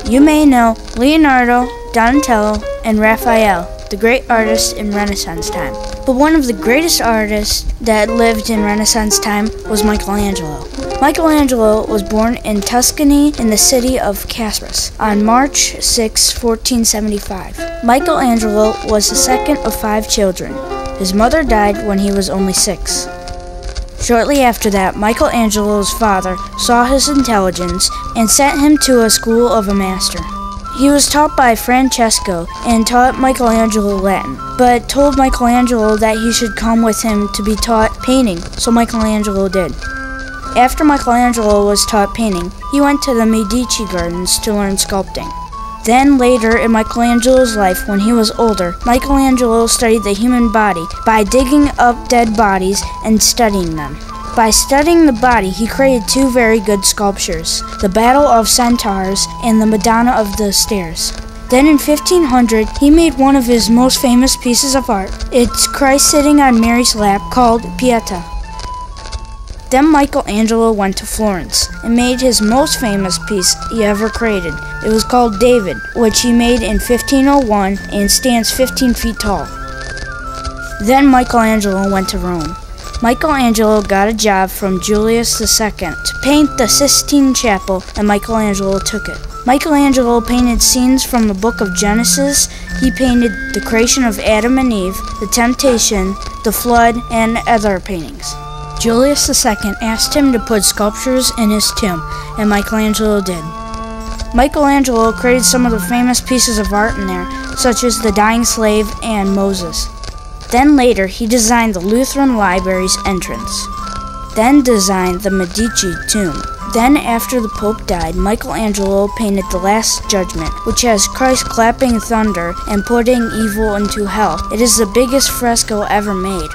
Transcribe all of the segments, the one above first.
You may know Leonardo, Donatello, and Raphael, the great artists in Renaissance time. But one of the greatest artists that lived in Renaissance time was Michelangelo. Michelangelo was born in Tuscany in the city of Castres on March 6, 1475. Michelangelo was the second of 5 children. His mother died when he was only 6. Shortly after that, Michelangelo's father saw his intelligence and sent him to a school of a master. He was taught by Francesco and taught Michelangelo Latin, but told Michelangelo that he should come with him to be taught painting, so Michelangelo did. After Michelangelo was taught painting, he went to the Medici Gardens to learn sculpting. Then later in Michelangelo's life, when he was older, Michelangelo studied the human body by digging up dead bodies and studying them. By studying the body, he created 2 very good sculptures, the Battle of Centaurs and the Madonna of the Stairs. Then in 1500, he made one of his most famous pieces of art. It's Christ sitting on Mary's lap, called Pieta. Then Michelangelo went to Florence and made his most famous piece he ever created. It was called David, which he made in 1501 and stands 15 feet tall. Then Michelangelo went to Rome. Michelangelo got a job from Julius II to paint the Sistine Chapel, and Michelangelo took it. Michelangelo painted scenes from the book of Genesis. He painted the creation of Adam and Eve, the temptation, the flood, and other paintings. Julius II asked him to put sculptures in his tomb, and Michelangelo did. Michelangelo created some of the famous pieces of art in there, such as the Dying Slave and Moses. Then later, he designed the Lutheran Library's entrance. Then designed the Medici tomb. Then, after the Pope died, Michelangelo painted the Last Judgment, which has Christ clapping thunder and putting evil into hell. It is the biggest fresco ever made.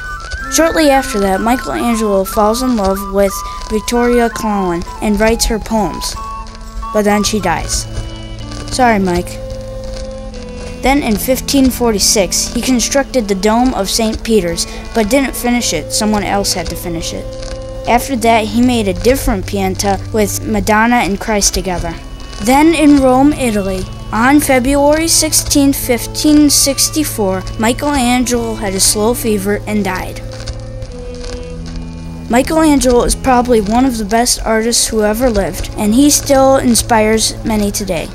Shortly after that, Michelangelo falls in love with Vittoria Colonna and writes her poems. But then she dies. Sorry, Mike. Then in 1546, he constructed the Dome of St. Peter's, but didn't finish it. Someone else had to finish it. After that, he made a different Pieta with Madonna and Christ together. Then in Rome, Italy, on February 16, 1564, Michelangelo had a slow fever and died. Michelangelo is probably one of the best artists who ever lived, and he still inspires many today.